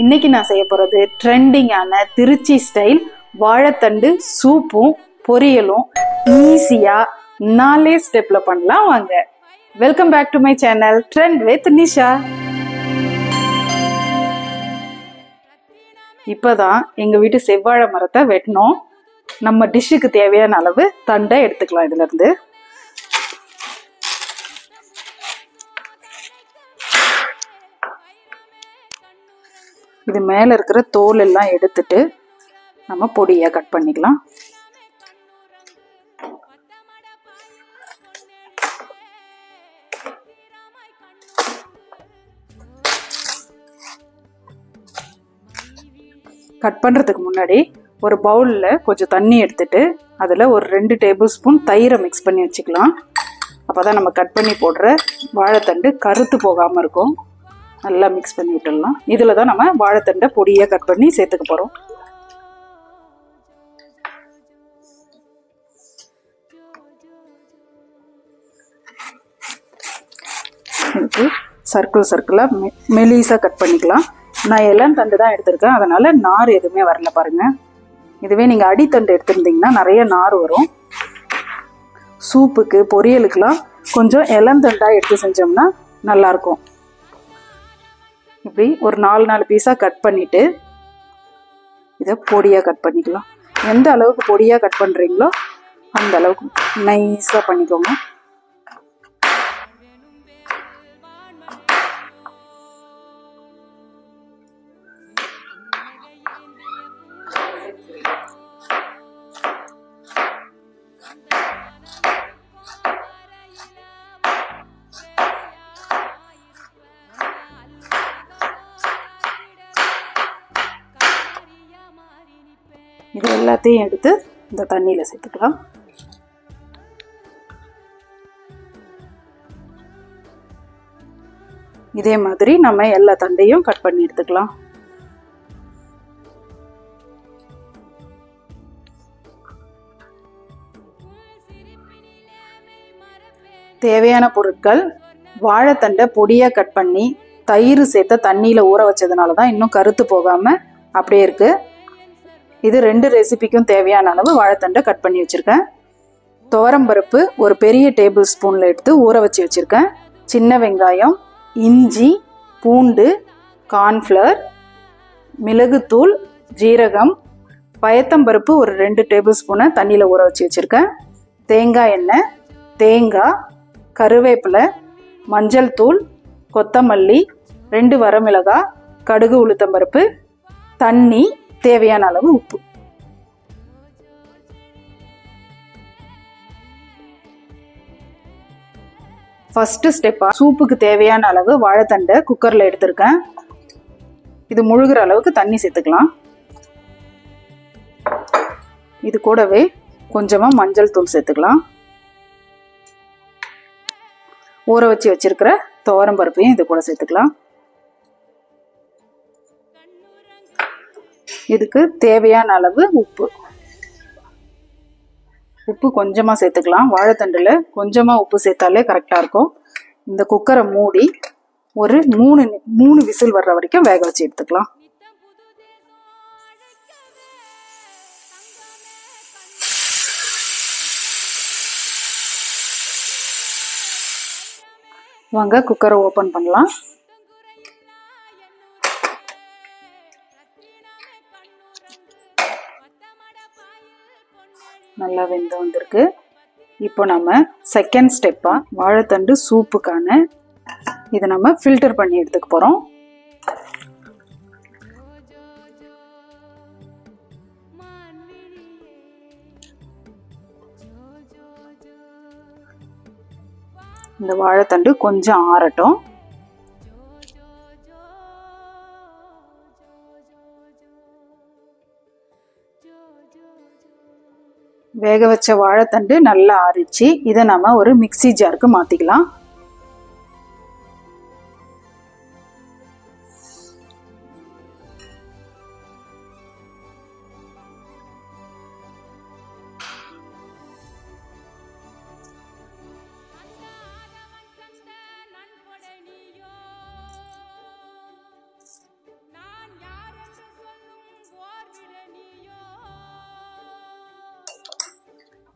இன்னைக்கு நான் செய்ய போறது ட்ரெண்டிங்கான திருச்சி ஸ்டைல் வாழைத்தண்டு சூப்பும் பொரியலும் ஈஸியா 4 ஸ்டெப்ல பண்ணலாம் வாங்க. Welcome back to my channel trend with Nisha. இப்பதான் எங்க வீட்டு செவ்வாழை மரத்தை வெட்டினோம். நம்ம டிஷ்ஷுக்கு தேவையான அளவு தண்டை எடுத்துக்கலாம். இதுல இருந்து இது மேல இருக்கிற தோல் எல்லாம் எடுத்துட்டு நம்ம பொடியா கட் பண்ணிக்கலாம். கட் பண்றதுக்கு முன்னாடி ஒரு பவுல்ல கொஞ்சம் தண்ணி எடுத்துட்டு அதுல ஒரு 2 டேபிள் ஸ்பூன் தயிரை மிக்ஸ் பண்ணி வச்சுக்கலாம். அப்பதான் நம்ம கட் பண்ணி போடுற வாழைத்தண்டு கருத்து போகாம இருக்கும். நல்லா மிக்ஸ் பண்ணி விட்டுடலாம். இதுல தான் நம்ம வாழைத்தண்டை பொடியா கட் பண்ணி சேர்த்துக்க போறோம். சர்க்கிள் சர்க்கிளா மெலிசா கட் பண்ணிக்கலாம். நான் எல்லாம் தண்டு தான் எடுத்திருக்கேன், அதனால நார் எதுவுமே வரல பாருங்க. இதுவே நீங்க அடித்தண்டு எடுத்திருந்தீங்கன்னா நிறைய நார் வரும். சூப்புக்கு பொரியலுக்குலாம் கொஞ்சம் இளந்தண்டா எடுத்து செஞ்சோம்னா நல்லா இருக்கும். இப்படி ஒரு 4 பீஸா கட் பண்ணிட்டு இதை பொடியா கட் பண்ணிக்கலாம். எந்த அளவுக்கு பொடியா கட் பண்றீங்களோ அந்த அளவுக்கு நைஸா பண்ணிக்கோங்க. இது எல்லாத்தையும் எடுத்து இந்த தண்ணியில சேர்த்துக்கலாம். இதே மாதிரி நம்ம எல்லா தண்டையும் கட் பண்ணி எடுத்துக்கலாம். தேவையான பொருட்கள்: வாழைத்தண்டை பொடியா கட் பண்ணி தயிர் சேர்த்த தண்ணியில ஊற வச்சதுனாலதான் இன்னும் கருத்து போகாம அப்படியே இருக்கு. இது 2 ரெசிபிக்கும் தேவையான அளவு வாழைத்தண்டை கட் பண்ணி வச்சிருக்கேன். துவரம்பருப்பு ஒரு பெரிய டேபிள் ஸ்பூன்ல எடுத்து ஊற வச்சு வச்சிருக்கேன். சின்ன வெங்காயம், இஞ்சி, பூண்டு, கார்ன்ஃப்ளவர், மிளகுத்தூள், ஜீரகம், பயத்தம்பருப்பு ஒரு 2 டேபிள் ஸ்பூனை தண்ணியில ஊற வச்சு வச்சிருக்கேன். தேங்காய் எண்ணெய், தேங்காய், கருவேப்பிலை, மஞ்சள் தூள், கொத்தமல்லி, 2 வரமிளகாய், கடுகு உளுத்தம்பருப்பு, தண்ணி, தேவையான அளவு உப்பு. ஃபர்ஸ்ட் ஸ்டெப்பா சூப்புக்கு தேவையான அளவு வாழைத்தண்டை குக்கர்ல எடுத்திருக்கேன். இது முழுகிற அளவுக்கு தண்ணி சேர்த்துக்கலாம். இது கூடவே கொஞ்சமா மஞ்சள் தூள் சேர்த்துக்கலாம். ஊற வச்சு வச்சிருக்கிற துவரம் பருப்பையும் இது கூட சேர்த்துக்கலாம். இதுக்கு தேவையான அளவு உப்பு கொஞ்சமா சேர்த்துக்கலாம். வாழைத்தண்டுல கொஞ்சமா உப்பு சேர்த்தாலே கரெக்டா இருக்கும். இந்த குக்கரை மூடி ஒரு 3 விசில் வர்ற வரைக்கும் வேக வச்சு எடுத்துக்கலாம். வாங்க குக்கரை ஓபன் பண்ணலாம். நல்லா வெந்து வந்திருக்கு. இப்போ நம்ம செகண்ட் ஸ்டெப்பா வாழைத்தண்டு சூப்புக்கான இதை நம்ம ஃபில்டர் பண்ணி எடுத்துக்க போறோம். இந்த வாழைத்தண்டு கொஞ்சம் ஆறட்டும். வேக வச்ச வாழைத்தண்டு நல்லா ஆறிச்சு. இதை நம்ம ஒரு மிக்ஸி ஜாருக்கு மாத்திக்கலாம்.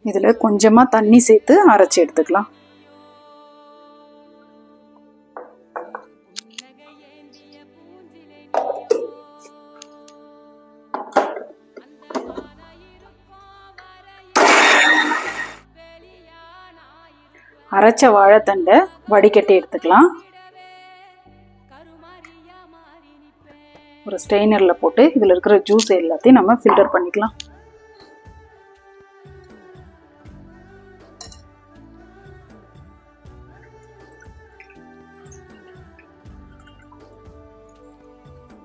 இதில் கொஞ்சமாக தண்ணி சேர்த்து அரைச்சி எடுத்துக்கலாம். அரைச்ச வாழைத்தண்டை வடிகட்டி எடுத்துக்கலாம். ஒரு ஸ்ட்ரெயினரில் போட்டு இதில் இருக்கிற ஜூஸ் எல்லாத்தையும் நம்ம ஃபில்டர் பண்ணிக்கலாம்.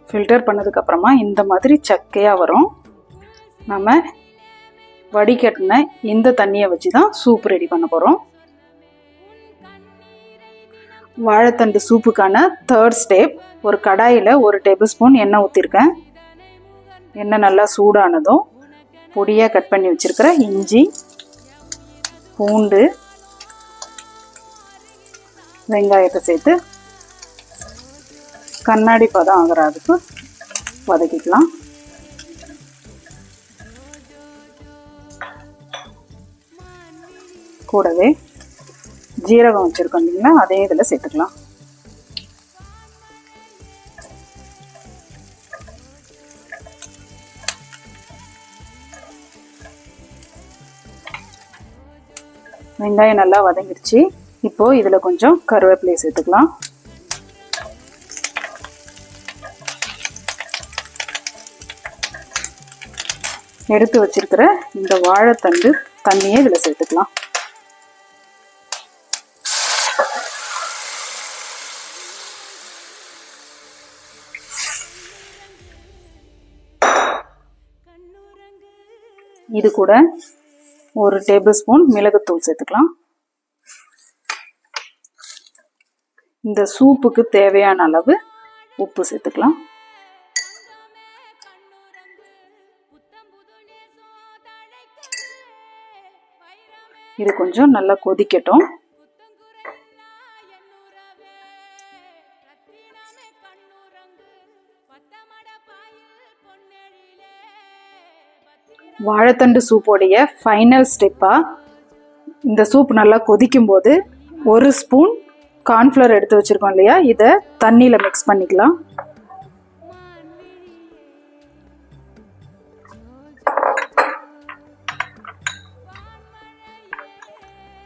ஃபில்டர் பண்ணதுக்கப்புறமா இந்த மாதிரி சக்கையாக வரும். நம்ம வடிகட்டின இந்த தண்ணியை வச்சு தான் சூப் ரெடி பண்ண போகிறோம். வாழைத்தண்டு சூப்புக்கான தேர்ட் ஸ்டெப், ஒரு கடாயில் 1 டேபிள் ஸ்பூன் எண்ணெய் ஊற்றிருக்கேன். எண்ணெய் நல்லா சூடானதும் பொடியாக கட் பண்ணி வச்சுருக்கிற இஞ்சி, பூண்டு, வெங்காயத்தை சேர்த்து கண்ணாடி பதம் ஆகிற அதுக்கு வதக்கிக்கலாம். கூடவே ஜீரகம் வச்சுருக்கோம் இல்லைங்களா, அதே இதில் சேர்த்துக்கலாம். வெங்காயம் நல்லா வதங்கிடுச்சு. இப்போது இதில் கொஞ்சம் கருவேப்பிலையை சேர்த்துக்கலாம். எடுத்து வச்சிருக்கிற இந்த வாழைத்தண்டு தண்ணியை இதில் சேர்த்துக்கலாம். இது கூட 1 டேபிள் ஸ்பூன் மிளகுத்தூள் சேர்த்துக்கலாம். இந்த சூப்புக்கு தேவையான அளவு உப்பு சேர்த்துக்கலாம். இது கொஞ்சம் நல்லா கொதிக்கட்டும். வாழைத்தண்டு சூப்போடைய ஃபைனல் ஸ்டெப்பாக இந்த சூப் நல்லா கொதிக்கும் போது 1 ஸ்பூன் கார்ன்ஃப்ளவர் எடுத்து வச்சுருக்கோம் இல்லையா, இதை தண்ணியில் மிக்ஸ் பண்ணிக்கலாம்.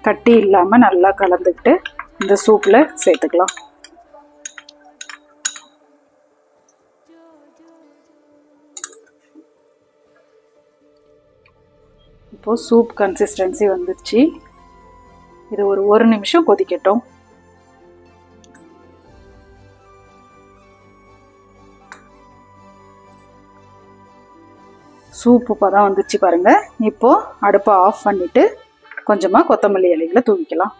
கட்டி இல்லாமல் நல்லா கலந்துக்கிட்டு இந்த சூப்பில் சேர்த்துக்கலாம். இப்போது சூப் கன்சிஸ்டன்சி வந்துடுச்சு. இது ஒரு 1 நிமிஷம் கொதிக்கட்டும். சூப்பு பதம் வந்துடுச்சு பாருங்க. இப்போது அடுப்பை ஆஃப் பண்ணிவிட்டு கொஞ்சமாக கொத்தமல்லி இலைகளை தூவிக்கலாம்.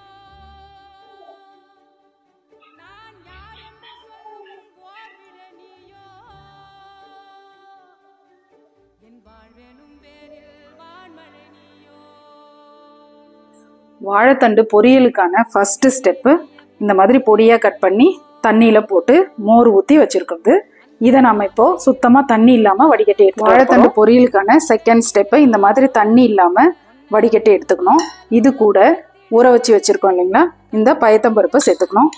வாழைத்தண்டு பொரியலுக்கான ஃபர்ஸ்ட் ஸ்டெப்பு இந்த மாதிரி பொடியாக கட் பண்ணி தண்ணியில் போட்டு மோர் ஊற்றி வச்சுருக்கிறது. இதை நம்ம இப்போது சுத்தமாக தண்ணி இல்லாமல் வடிகட்டி எடுத்துக்கணும். வாழைத்தண்டு பொரியலுக்கான செகண்ட் ஸ்டெப்பு இந்த மாதிரி தண்ணி இல்லாமல் வடிகட்டி எடுத்துக்கணும். இது கூட ஊற வச்சு வச்சுருக்கோம் இல்லைங்களா, இந்த பயத்தம்பருப்பை சேர்த்துக்கணும்.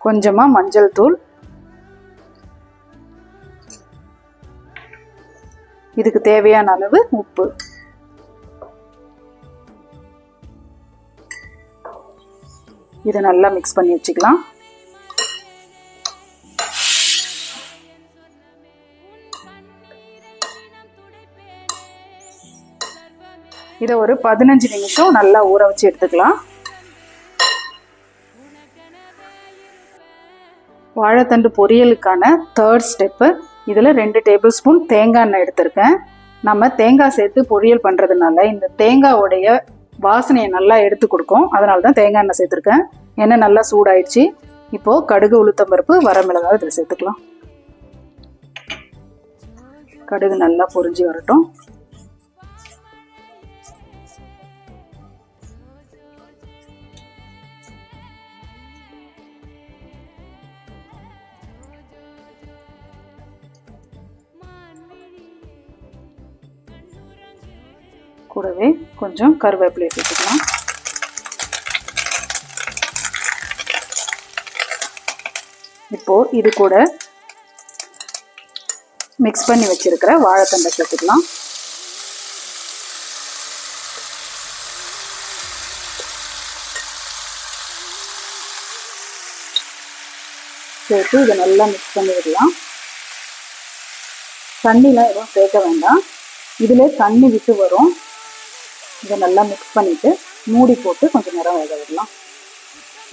கொஞ்சமாக மஞ்சள் தூள், இதுக்கு தேவையான அளவு உப்பு, இதை நல்லா மிக்ஸ் பண்ணி வச்சுக்கலாம். இதை ஒரு 15 நிமிஷம் நல்லா ஊற வச்சு எடுத்துக்கலாம். வாழைத்தண்டு பொரியலுக்கான தேர்ட் ஸ்டெப்பு, இதில் 2 டேபிள் ஸ்பூன் தேங்காய் எண்ணெய் எடுத்திருக்கேன். நம்ம தேங்காய் சேர்த்து பொரியல் பண்ணுறதுனால இந்த தேங்காயோடைய வாசனையை நல்லா எடுத்து கொடுக்கும். அதனால தான் தேங்காய் எண்ணெய் சேர்த்துருக்கேன். எண்ணெய் நல்லா சூடாயிடுச்சு. இப்போது கடுகு, உளுத்தம்பருப்பு, வரமிளகாய் இதில் சேர்த்துக்கலாம். கடுகு நல்லா பொரிஞ்சு வரட்டும். கூடவே கொஞ்சம் கருவேப்பிலை சேர்த்துக்கலாம். இப்போ இது கூட மிக்ஸ் பண்ணி வச்சிருக்கிற வாழைத்தண்டை சேர்த்துக்கலாம். சேர்த்து இதை நல்லா மிக்ஸ் பண்ணி விடலாம். தண்ணிலாம் எதுவும் சேர்க்க வேண்டாம், இதிலே தண்ணி விட்டு வரும். இதை நல்லா மிக்ஸ் பண்ணிட்டு மூடி போட்டு கொஞ்சம் நேரம் வேக விடலாம்.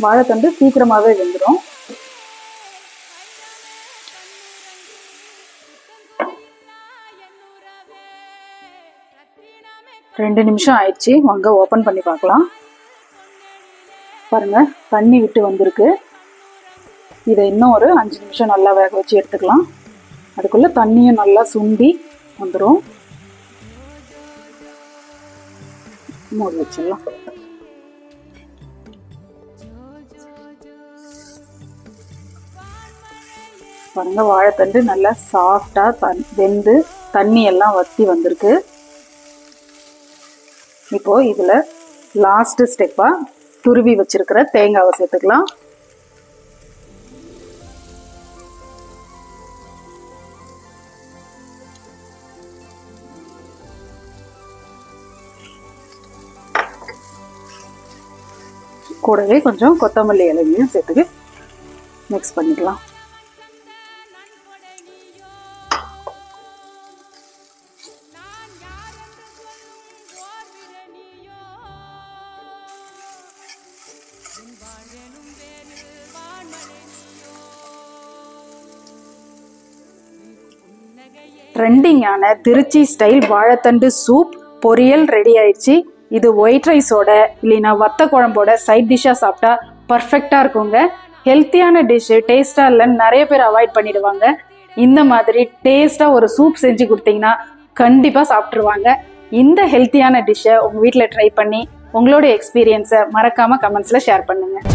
வாழைத்தண்டு சீக்கிரமாகவே வெந்துடும். ரெண்டு நிமிஷம் ஆயிடுச்சு. வாங்க ஓப்பன் பண்ணி பார்க்கலாம். பாருங்க, தண்ணி விட்டு வந்திருக்கு. இதை இன்னும் ஒரு 5 நிமிஷம் நல்லா வேக வச்சு எடுத்துக்கலாம். அதுக்குள்ள தண்ணியும் நல்லா சுண்டி வந்துடும். மூடி வச்சிடலாம். பாருங்க, வாழைத்தண்டு நல்லா சாஃப்டா வெந்து தண்ணி எல்லாம் வத்தி வந்திருக்கு. இப்போ இதுல லாஸ்ட் ஸ்டெப்பா துருவி வச்சிருக்கிற தேங்காவை சேர்த்துக்கலாம். கூடவே கொஞ்சம் கொத்தமல்லி இலையும் சேர்த்துக்கு மிக்ஸ் பண்ணிக்கலாம். ட்ரெண்டிங்கான திருச்சி ஸ்டைல் வாழைத்தண்டு சூப் பொரியல் ரெடி ஆயிடுச்சு. இது ஒயிட் ரைஸோட இல்லைன்னா வத்த குழம்போட சைட் டிஷ்ஷாக சாப்பிட்டா பர்ஃபெக்டாக இருக்குங்க. ஹெல்த்தியான டிஷ்ஷு டேஸ்ட்டாக இல்லைன்னு நிறைய பேர் அவாய்ட் பண்ணிடுவாங்க. இந்த மாதிரி டேஸ்ட்டாக ஒரு சூப் செஞ்சு கொடுத்தீங்கன்னா கண்டிப்பாக சாப்பிட்ருவாங்க. இந்த ஹெல்த்தியான டிஷ்ஷை உங்கள் வீட்டில் ட்ரை பண்ணி உங்களோட எக்ஸ்பீரியன்ஸை மறக்காமல் கமெண்ட்ஸில் ஷேர் பண்ணுங்கள்.